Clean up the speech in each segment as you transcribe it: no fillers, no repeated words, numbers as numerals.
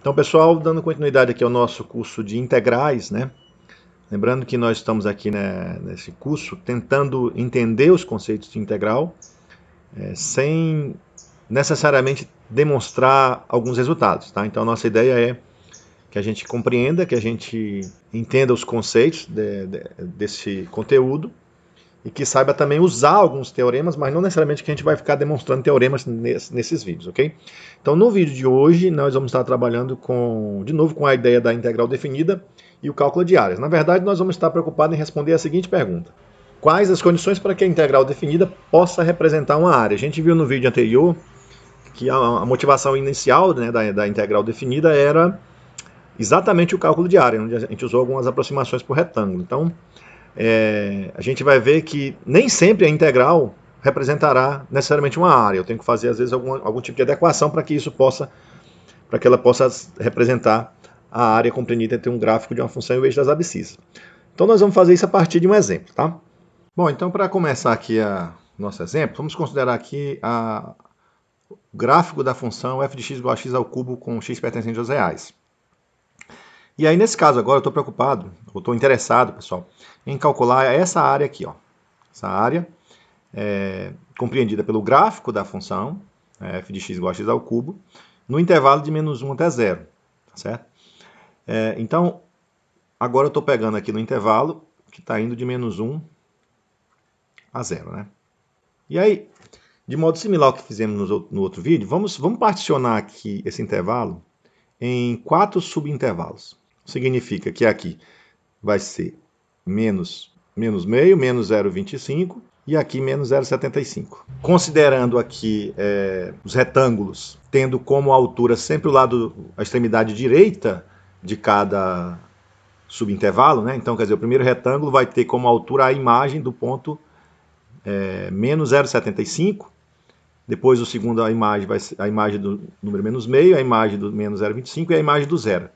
Então, pessoal, dando continuidade aqui ao nosso curso de integrais, né? Lembrando que nós estamos aqui, né, nesse curso tentando entender os conceitos de integral, sem necessariamente demonstrar alguns resultados, tá? Então, a nossa ideia é que a gente compreenda, que a gente entenda os conceitos desse conteúdo e que saiba também usar alguns teoremas, mas não necessariamente que a gente vai ficar demonstrando teoremas nesses vídeos, ok? Então, no vídeo de hoje, nós vamos estar trabalhando de novo com a ideia da integral definida e o cálculo de áreas. Na verdade, nós vamos estar preocupados em responder a seguinte pergunta: quais as condições para que a integral definida possa representar uma área? A gente viu no vídeo anterior que a motivação inicial, né, da integral definida era exatamente o cálculo de área, onde a gente usou algumas aproximações por retângulo. Então, a gente vai ver que nem sempre a integral representará necessariamente uma área. Eu tenho que fazer, às vezes, algum tipo de adequação para que ela possa representar a área compreendida entre um gráfico de uma função e o eixo das abscissas. Então, nós vamos fazer isso a partir de um exemplo, tá? Bom, então, para começar aqui o nosso exemplo, vamos considerar aqui o gráfico da função f de x igual a x ao cubo com x pertencente aos reais. E aí, nesse caso agora, eu estou preocupado, ou estou interessado, pessoal, em calcular essa área aqui, ó. Essa área compreendida pelo gráfico da função, f de x igual a x ao cubo, no intervalo de menos 1 até 0, tá certo? Então, agora eu estou pegando aqui no intervalo, que está indo de menos 1 a 0, né? E aí, de modo similar ao que fizemos no outro vídeo, vamos particionar aqui esse intervalo em 4 subintervalos. Significa que aqui vai ser menos meio, menos 0,25 e aqui menos 0,75. Considerando aqui os retângulos, tendo como altura sempre a extremidade direita de cada subintervalo, né? Então, quer dizer, o primeiro retângulo vai ter como altura a imagem do ponto menos 0,75, depois o segundo a imagem vai ser a imagem do número menos meio, a imagem do menos 0,25 e a imagem do zero.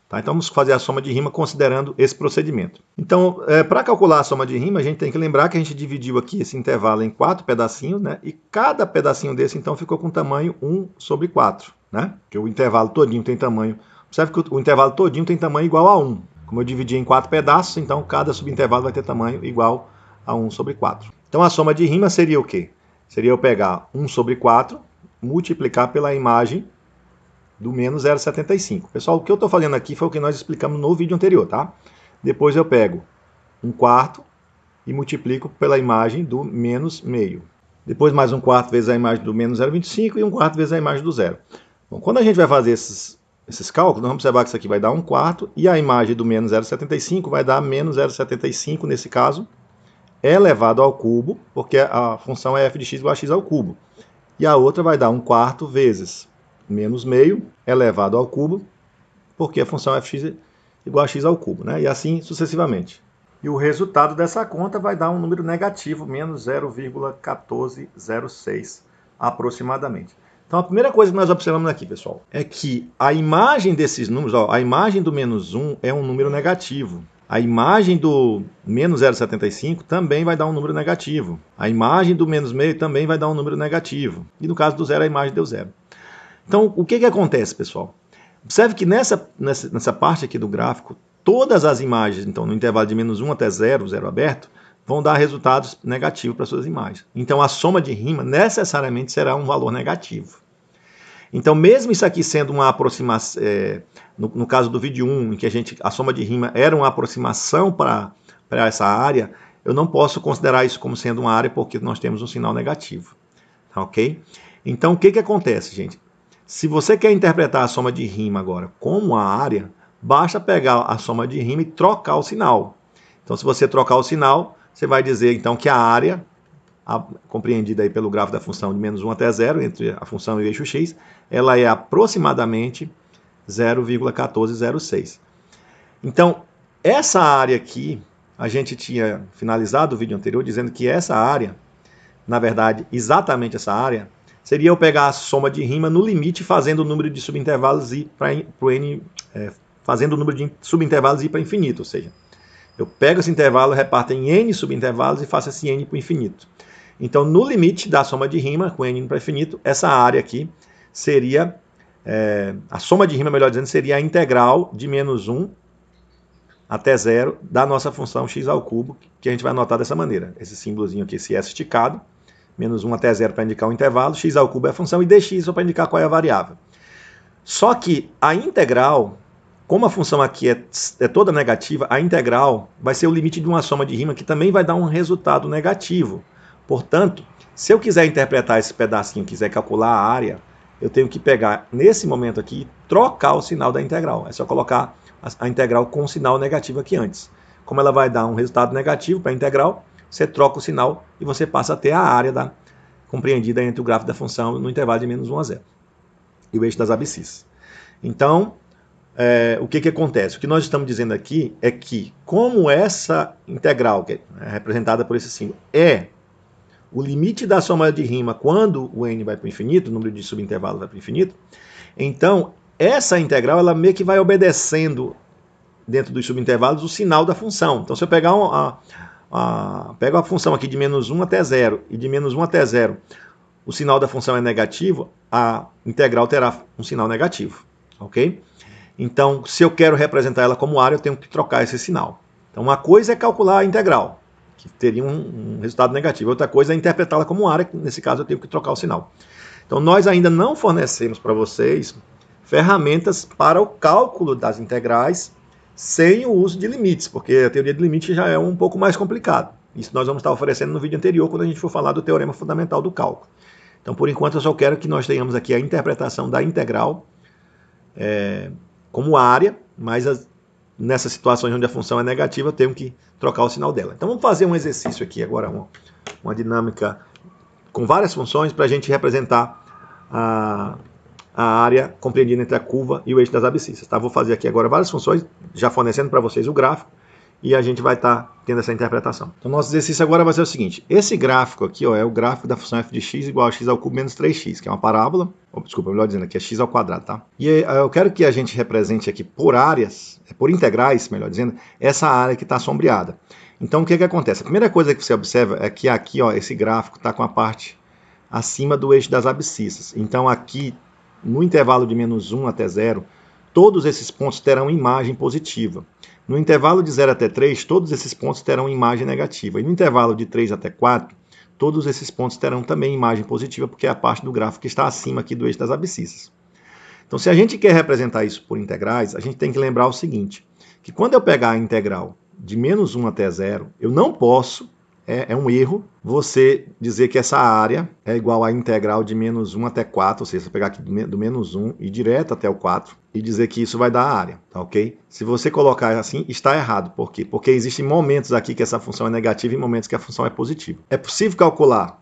Tá? Então vamos fazer a soma de rima considerando esse procedimento. Então, para calcular a soma de rima, a gente tem que lembrar que a gente dividiu aqui esse intervalo em 4 pedacinhos, né? E cada pedacinho desse, então, ficou com tamanho 1 sobre 4. Né? Porque o intervalo todinho tem tamanho... Observe que o intervalo todinho tem tamanho igual a 1. Como eu dividi em 4 pedaços, então cada subintervalo vai ter tamanho igual a 1 sobre 4. Então a soma de rima seria o quê? Seria eu pegar 1 sobre 4, multiplicar pela imagem do menos 0,75. Pessoal, o que eu estou fazendo aqui foi o que nós explicamos no vídeo anterior, tá? Depois eu pego 1/4 e multiplico pela imagem do menos meio. Depois mais 1/4 vezes a imagem do menos 0,25 e 1/4 vezes a imagem do zero. Bom, quando a gente vai fazer esses cálculos, nós vamos observar que isso aqui vai dar 1/4 e a imagem do menos 0,75 vai dar menos 0,75 nesse caso, elevado ao cubo, porque a função é f de x igual a x ao cubo. E a outra vai dar 1/4 vezes menos meio elevado ao cubo, porque a função fx igual a x ao cubo, né? E assim sucessivamente. E o resultado dessa conta vai dar um número negativo, menos 0,1406 aproximadamente. Então a primeira coisa que nós observamos aqui, pessoal, é que a imagem desses números, ó, a imagem do menos 1 é um número negativo. A imagem do menos 0,75 também vai dar um número negativo. A imagem do menos meio também vai dar um número negativo. E no caso do zero, a imagem deu zero. Então, o que acontece, pessoal? Observe que nessa parte aqui do gráfico, todas as imagens, então, no intervalo de menos 1 até 0, 0 aberto, vão dar resultados negativos para suas imagens. Então, a soma de rima necessariamente será um valor negativo. Então, mesmo isso aqui sendo uma aproximação, no caso do vídeo 1, em que a soma de rima era uma aproximação para essa área, eu não posso considerar isso como sendo uma área porque nós temos um sinal negativo. Ok? Então, o que acontece, gente? Se você quer interpretar a soma de rima agora como a área, basta pegar a soma de rima e trocar o sinal. Então, se você trocar o sinal, você vai dizer então que a área, compreendida aí pelo gráfico da função de menos 1 até 0, entre a função e o eixo x, ela é aproximadamente 0,1406. Então, essa área aqui, a gente tinha finalizado o vídeo anterior dizendo que essa área, na verdade, exatamente essa área, seria eu pegar a soma de rima no limite, fazendo o número de subintervalos ir para fazendo o número de subintervalos ir para infinito, ou seja, eu pego esse intervalo, reparto em n subintervalos e faço esse n para o infinito. Então, no limite da soma de rima, com n indo para infinito, essa área aqui seria a soma de rima, melhor dizendo, seria a integral de menos 1 até 0 da nossa função x ao cubo, que a gente vai anotar dessa maneira. Esse símbolozinho aqui, esse S esticado, menos 1 até 0 para indicar o intervalo, x ao cubo é a função e dx só para indicar qual é a variável. Só que a integral, como a função aqui é toda negativa, a integral vai ser o limite de uma soma de rima que também vai dar um resultado negativo. Portanto, se eu quiser interpretar esse pedacinho, quiser calcular a área, eu tenho que pegar, nesse momento aqui, trocar o sinal da integral. É só colocar a integral com o sinal negativo aqui antes. Como ela vai dar um resultado negativo para a integral, você troca o sinal e você passa a ter a área compreendida entre o gráfico da função no intervalo de menos 1 a 0. E o eixo das abscissas. Então, o que acontece? O que nós estamos dizendo aqui é que, como essa integral, que é representada por esse símbolo, é o limite da soma de rima quando o n vai para o infinito, o número de subintervalos vai para o infinito, então essa integral ela meio que vai obedecendo dentro dos subintervalos o sinal da função. Então, se eu pegar pego a função aqui de menos 1 até 0 e de menos 1 até 0 o sinal da função é negativo, a integral terá um sinal negativo, ok? Então, se eu quero representar ela como área, eu tenho que trocar esse sinal. Então, uma coisa é calcular a integral, que teria um resultado negativo. Outra coisa é interpretá-la como área, que nesse caso eu tenho que trocar o sinal. Então, nós ainda não fornecemos para vocês ferramentas para o cálculo das integrais sem o uso de limites, porque a teoria de limite já é um pouco mais complicado. Isso nós vamos estar oferecendo no vídeo anterior, quando a gente for falar do teorema fundamental do cálculo. Então, por enquanto, eu só quero que nós tenhamos aqui a interpretação da integral como área, mas nessas situações onde a função é negativa, eu tenho que trocar o sinal dela. Então, vamos fazer um exercício aqui agora, uma dinâmica com várias funções para a gente representar a área compreendida entre a curva e o eixo das abscissas. Tá? Vou fazer aqui agora várias funções, já fornecendo para vocês o gráfico, e a gente vai estar tendo essa interpretação. Então, nosso exercício agora vai ser o seguinte. Esse gráfico aqui é o gráfico da função f de x igual a x ao cubo menos 3x, que é uma parábola. Desculpa, melhor dizendo, aqui é x ao quadrado, tá? E eu quero que a gente represente aqui por áreas, por integrais, melhor dizendo, essa área que está sombreada. Então, o que acontece? A primeira coisa que você observa é que aqui, esse gráfico está com a parte acima do eixo das abscissas. Então, aqui, no intervalo de menos 1 até 0, todos esses pontos terão imagem positiva. No intervalo de 0 até 3, todos esses pontos terão imagem negativa. E no intervalo de 3 até 4, todos esses pontos terão também imagem positiva, porque é a parte do gráfico que está acima aqui do eixo das abscissas. Então, se a gente quer representar isso por integrais, a gente tem que lembrar o seguinte, que quando eu pegar a integral de menos 1 até 0, eu não posso, é um erro, você dizer que essa área é igual à integral de menos 1 até 4, ou seja, você pegar aqui do menos 1 e ir direto até o 4, e dizer que isso vai dar a área, tá ok? Se você colocar assim, está errado. Por quê? Porque existem momentos aqui que essa função é negativa e momentos que a função é positiva. É possível calcular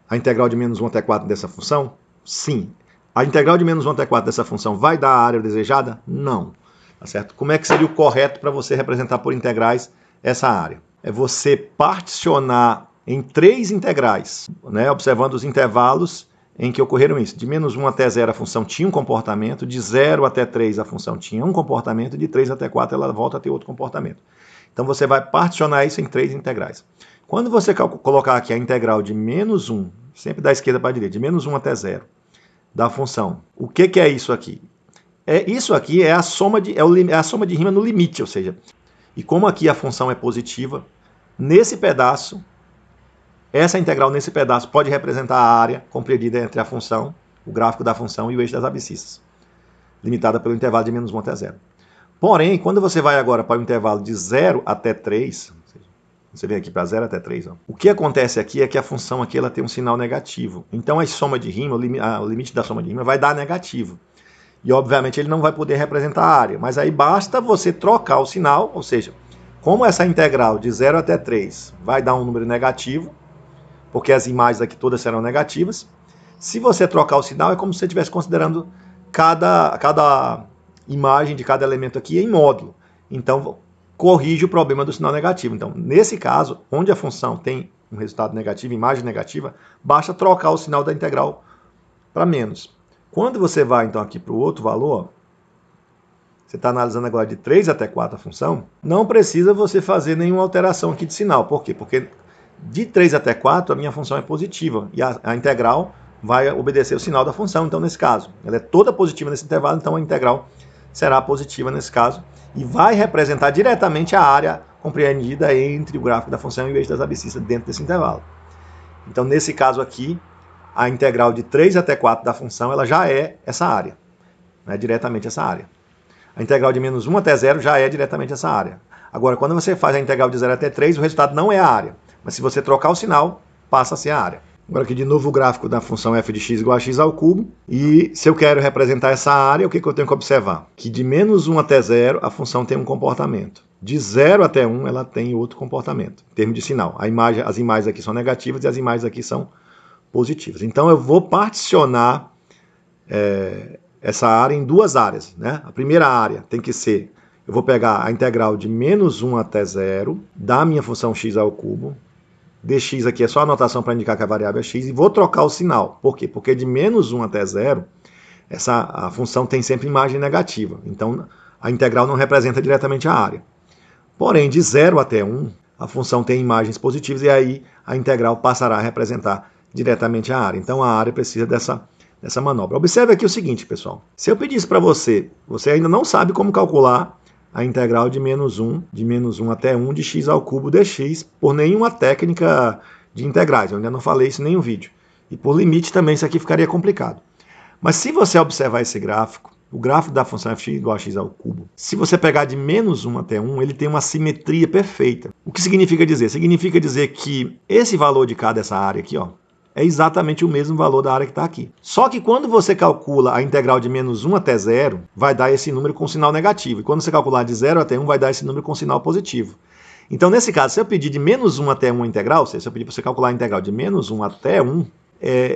a integral de menos 1 até 4 dessa função? Sim. A integral de menos 1 até 4 dessa função vai dar a área desejada? Não. Tá certo? Como é que seria o correto para você representar por integrais essa área? É você particionar em 3 integrais, né, observando os intervalos em que ocorreram isso. De menos 1 até 0 a função tinha um comportamento, de 0 até 3 a função tinha um comportamento, de 3 até 4 ela volta a ter outro comportamento. Então você vai particionar isso em 3 integrais. Quando você colocar aqui a integral de menos 1, sempre da esquerda para a direita, de menos 1 até 0, da função, o que é isso aqui? Isso aqui é a soma de rima no limite, ou seja, e como aqui a função é positiva, nesse pedaço, essa integral nesse pedaço pode representar a área compreendida entre a função, o gráfico da função e o eixo das abscissas, limitada pelo intervalo de menos 1 até 0. Porém, quando você vai agora para o intervalo de 0 até 3, você vem aqui para 0 até 3, o que acontece aqui é que a função aqui ela tem um sinal negativo. Então a soma de rima, o limite da soma de rima vai dar negativo. E obviamente ele não vai poder representar a área, mas aí basta você trocar o sinal, ou seja, como essa integral de 0 até 3 vai dar um número negativo, porque as imagens aqui todas serão negativas, se você trocar o sinal é como se você estivesse considerando cada imagem de cada elemento aqui em módulo. Então, corrige o problema do sinal negativo. Então, nesse caso, onde a função tem um resultado negativo, imagem negativa, basta trocar o sinal da integral para menos. Quando você vai, então, aqui para o outro valor, você está analisando agora de 3 até 4 a função, não precisa você fazer nenhuma alteração aqui de sinal. Por quê? Porque de 3 até 4 a minha função é positiva e a integral vai obedecer o sinal da função, então nesse caso. Ela é toda positiva nesse intervalo, então a integral será positiva nesse caso, e vai representar diretamente a área compreendida entre o gráfico da função e o eixo das abscissas dentro desse intervalo. Então nesse caso aqui, a integral de 3 até 4 da função, ela já é essa área, né, diretamente essa área. A integral de menos 1 até 0 já é diretamente essa área. Agora, quando você faz a integral de 0 até 3, o resultado não é a área. Mas se você trocar o sinal, passa a ser a área. Agora aqui de novo o gráfico da função f de x igual a x ao cubo. E se eu quero representar essa área, o que eu tenho que observar? Que de menos 1 até 0, a função tem um comportamento. De 0 até 1, ela tem outro comportamento, em termos de sinal. As imagens aqui são negativas e as imagens aqui são positivas. Então eu vou particionar essa área em duas áreas, né? A primeira área tem que ser, eu vou pegar a integral de menos 1 até 0 da minha função x ao cubo. Dx aqui é só a anotação para indicar que a variável é x, e vou trocar o sinal. Por quê? Porque de menos 1 até 0, a função tem sempre imagem negativa. Então, a integral não representa diretamente a área. Porém, de 0 até 1, a função tem imagens positivas, e aí a integral passará a representar diretamente a área. Então, a área precisa dessa manobra. Observe aqui o seguinte, pessoal. Se eu pedisse para você, você ainda não sabe como calcular a integral de menos 1 até 1 de x ao cubo dx por nenhuma técnica de integrais. Eu ainda não falei isso em nenhum vídeo. E por limite também isso aqui ficaria complicado. Mas se você observar esse gráfico, o gráfico da função f igual a x ao cubo, se você pegar de menos 1 até 1, ele tem uma simetria perfeita. O que significa dizer? Significa dizer que esse valor de cá dessa área aqui, ó, é exatamente o mesmo valor da área que está aqui. Só que quando você calcula a integral de menos 1 até 0, vai dar esse número com sinal negativo. E quando você calcular de 0 até 1, vai dar esse número com sinal positivo. Então, nesse caso, se eu pedir de menos 1 até 1 a integral, ou seja, se eu pedir para você calcular a integral de menos 1 até 1,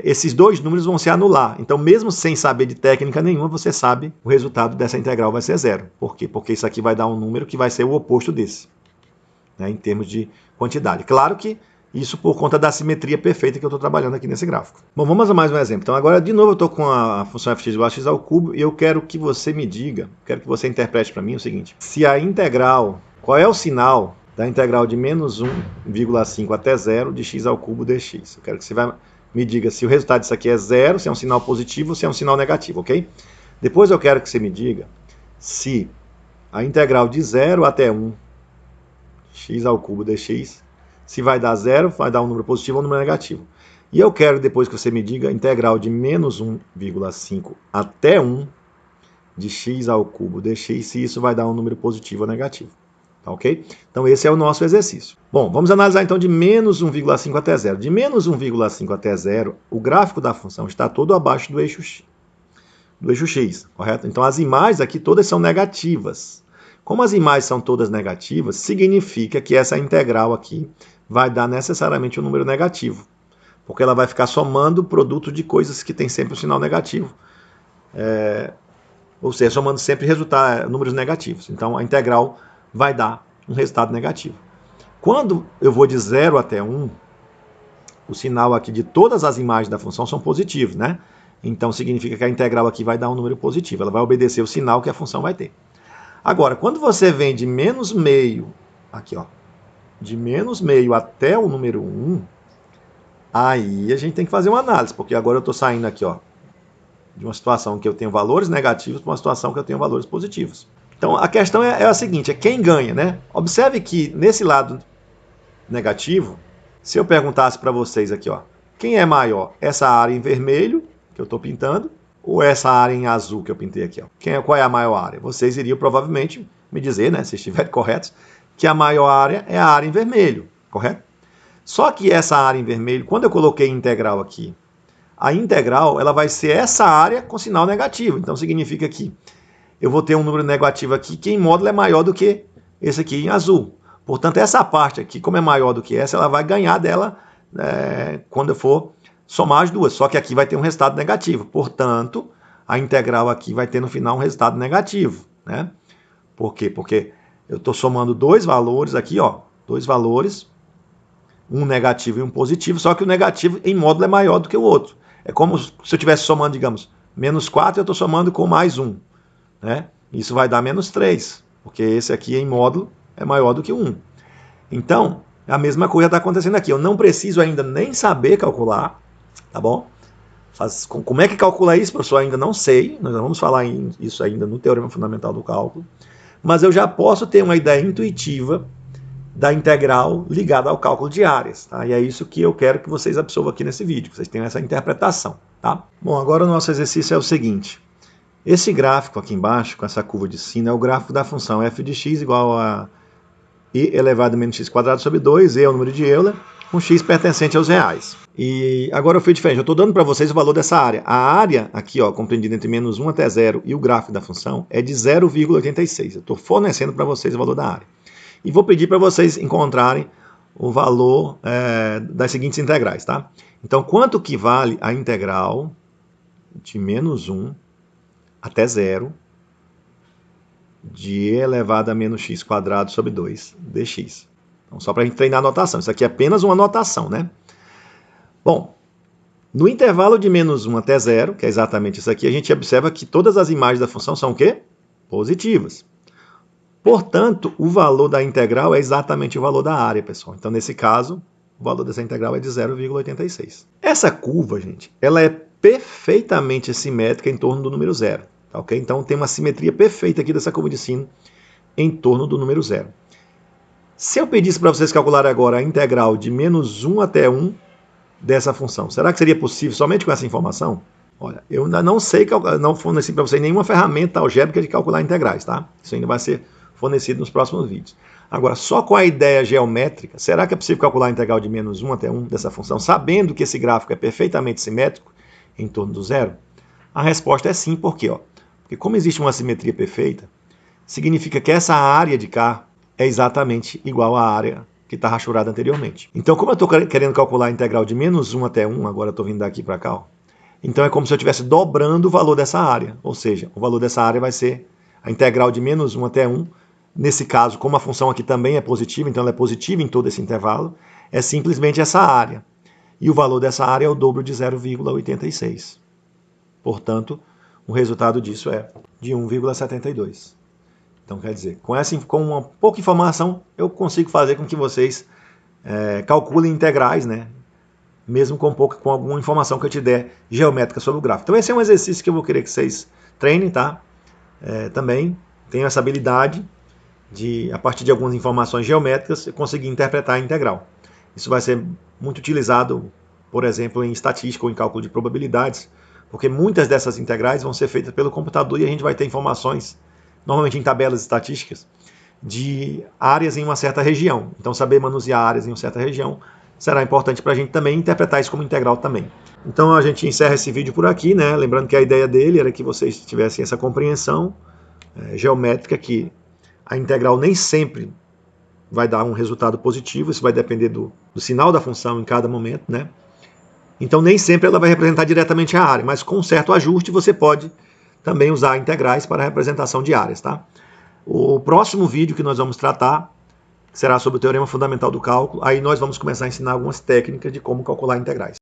esses dois números vão se anular. Então, mesmo sem saber de técnica nenhuma, você sabe o resultado dessa integral vai ser 0. Por quê? Porque isso aqui vai dar um número que vai ser o oposto desse, né, em termos de quantidade. Claro que isso por conta da simetria perfeita que eu estou trabalhando aqui nesse gráfico. Bom, vamos a mais um exemplo. Então agora, de novo, eu estou com a função f igual a x ao cubo e eu quero que você me diga, quero que você interprete para mim o seguinte. Se a integral, qual é o sinal da integral de menos 1,5 até 0 de x ao cubo dx? Eu quero que você me diga se o resultado disso aqui é 0, se é um sinal positivo ou se é um sinal negativo, ok? Depois eu quero que você me diga se a integral de 0 até 1 x ao cubo dx, se vai dar 0, vai dar um número positivo ou um número negativo. E eu quero depois que você me diga a integral de menos 1,5 até 1 de x ao cubo dx, se isso vai dar um número positivo ou negativo. Tá ok? Então esse é o nosso exercício. Bom, vamos analisar então de menos 1,5 até 0. De menos 1,5 até 0, o gráfico da função está todo abaixo do eixo x, correto? Então as imagens aqui todas são negativas. Como as imagens são todas negativas, significa que essa integral aqui vai dar necessariamente um número negativo, porque ela vai ficar somando o produto de coisas que tem sempre um sinal negativo, ou seja, somando sempre números negativos. Então a integral vai dar um resultado negativo. Quando eu vou de 0 até 1, o sinal aqui de todas as imagens da função são positivos, né? Então significa que a integral aqui vai dar um número positivo, ela vai obedecer o sinal que a função vai ter. Agora, quando você vem de menos meio, aqui ó, de menos meio até o número 1, aí a gente tem que fazer uma análise, porque agora eu estou saindo aqui ó, de uma situação que eu tenho valores negativos para uma situação que eu tenho valores positivos. Então a questão é a seguinte, é quem ganha, né? Observe que nesse lado negativo, se eu perguntasse para vocês aqui, ó, quem é maior? Essa área em vermelho, que eu estou pintando, ou essa área em azul que eu pintei aqui? Ó? Qual é a maior área? Vocês iriam provavelmente me dizer, né, se estiverem corretos, que a maior área é a área em vermelho, correto? Só que essa área em vermelho, quando eu coloquei integral aqui, a integral ela vai ser essa área com sinal negativo. Então significa que eu vou ter um número negativo aqui que em módulo é maior do que esse aqui em azul. Portanto, essa parte aqui, como é maior do que essa, ela vai ganhar dela quando eu for somar as duas. Só que aqui vai ter um resultado negativo. Portanto, a integral aqui vai ter no final um resultado negativo, né? Por quê? Porque eu estou somando dois valores aqui, ó, dois valores, um negativo e um positivo, só que o negativo em módulo é maior do que o outro. É como se eu estivesse somando, digamos, menos 4 e eu estou somando com mais 1. Né? Isso vai dar menos 3, porque esse aqui em módulo é maior do que 1. Então, a mesma coisa está acontecendo aqui. Eu não preciso ainda nem saber calcular, tá bom? Como é que calcula isso, professor? Ainda não sei, nós vamos falar isso ainda no Teorema Fundamental do Cálculo, mas eu já posso ter uma ideia intuitiva da integral ligada ao cálculo de áreas, tá? E é isso que eu quero que vocês absorvam aqui nesse vídeo, que vocês tenham essa interpretação, tá? Bom, agora o nosso exercício é o seguinte. Esse gráfico aqui embaixo, com essa curva de sino, é o gráfico da função f de x igual a e elevado a menos x quadrado sobre 2, e é o número de Euler, com x pertencente aos reais. E agora eu fiz diferente, eu estou dando para vocês o valor dessa área. A área, aqui, ó, compreendida entre menos 1 até 0 e o gráfico da função, é de 0,86. Eu estou fornecendo para vocês o valor da área. E vou pedir para vocês encontrarem o valor das seguintes integrais, tá? Então, quanto que vale a integral de menos 1 até 0 de e elevado a menos x quadrado sobre 2 dx? Então, só para a gente treinar a notação. Isso aqui é apenas uma notação, né? Bom, no intervalo de menos 1 até 0, que é exatamente isso aqui, a gente observa que todas as imagens da função são o quê? Positivas. Portanto, o valor da integral é exatamente o valor da área, pessoal. Então, nesse caso, o valor dessa integral é de 0,86. Essa curva, gente, ela é perfeitamente simétrica em torno do número 0. Tá, okay? Então, tem uma simetria perfeita aqui dessa curva de sino em torno do número 0. Se eu pedisse para vocês calcularem agora a integral de menos 1 até 1 dessa função, será que seria possível somente com essa informação? Olha, eu ainda não sei, não forneci para vocês nenhuma ferramenta algébrica de calcular integrais, tá? Isso ainda vai ser fornecido nos próximos vídeos. Agora, só com a ideia geométrica, será que é possível calcular a integral de menos 1 até 1 dessa função, sabendo que esse gráfico é perfeitamente simétrico em torno do zero? A resposta é sim, por quê? Porque como existe uma simetria perfeita, significa que essa área de cá é exatamente igual à área que está rachurada anteriormente. Então, como eu estou querendo calcular a integral de menos 1 até 1, agora eu estou vindo daqui para cá, ó, então é como se eu estivesse dobrando o valor dessa área, ou seja, o valor dessa área vai ser a integral de menos 1 até 1, nesse caso, como a função aqui também é positiva, então ela é positiva em todo esse intervalo, é simplesmente essa área. E o valor dessa área é o dobro de 0,86. Portanto, o resultado disso é de 1,72. Então, quer dizer, com uma pouca informação, eu consigo fazer com que vocês calculem integrais, né? Mesmo com alguma informação que eu te der geométrica sobre o gráfico. Então, esse é um exercício que eu vou querer que vocês treinem, tá? Também tenho essa habilidade de, a partir de algumas informações geométricas, conseguir interpretar a integral. Isso vai ser muito utilizado, por exemplo, em estatística ou em cálculo de probabilidades, porque muitas dessas integrais vão ser feitas pelo computador e a gente vai ter informações, normalmente em tabelas estatísticas, de áreas em uma certa região. Então, saber manusear áreas em uma certa região será importante para a gente também interpretar isso como integral também. Então, a gente encerra esse vídeo por aqui, né? Lembrando que a ideia dele era que vocês tivessem essa compreensão geométrica, que a integral nem sempre vai dar um resultado positivo, isso vai depender do sinal da função em cada momento, né? Então, nem sempre ela vai representar diretamente a área, mas com um certo ajuste você pode também usar integrais para a representação de áreas, tá? O próximo vídeo que nós vamos tratar será sobre o Teorema Fundamental do Cálculo, aí nós vamos começar a ensinar algumas técnicas de como calcular integrais.